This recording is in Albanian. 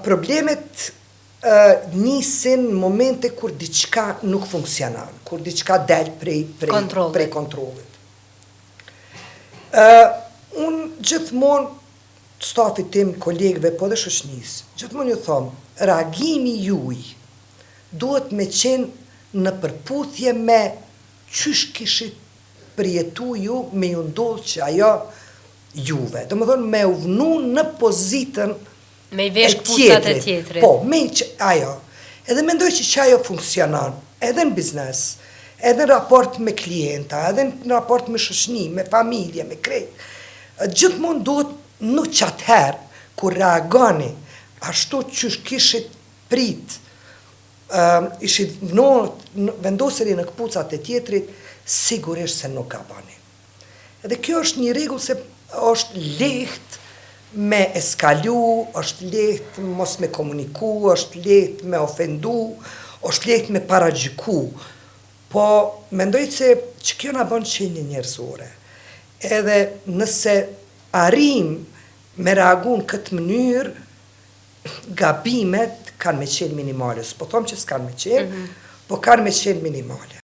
Problemet nisin momente kur diçka nuk funksionon, kur diçka del prej kontrollit. Unë gjithmonë stafit tim, kolegëve, po dhe shoqënisë, gjithmonë ju thomë, reagimi juj duhet me qenë në përputhje me qysh kishit përjetu ju me ju ndodhë që ajo juve. Do më thonë me uvnu në pozitën me i vesh këpucat e tjetrit. Po, me që ajo. Edhe mendoj që ajo funksionon, edhe në biznes, edhe në raport me klienta, edhe në raport me shoqëni, me familje, me krejt. Gjithmonë duhet nuk që atëherë, kur reagoni, ashtu që kishit prit, ishit vendosëri në këpucat e tjetrit, sigurisht se nuk ka bani. Edhe kjo është një rregull se është lehtë me eskalu, është lehtë mos me komuniku, është lehtë me ofendu, është lehtë me paragjyku. Po, mendoj që kjo na bën qenie njerëzore. Edhe nëse arrim me reagu në këtë mënyrë, gabimet kanë me qenë minimale. Po thomë që s'kanë me qenë, po kanë me qenë minimale.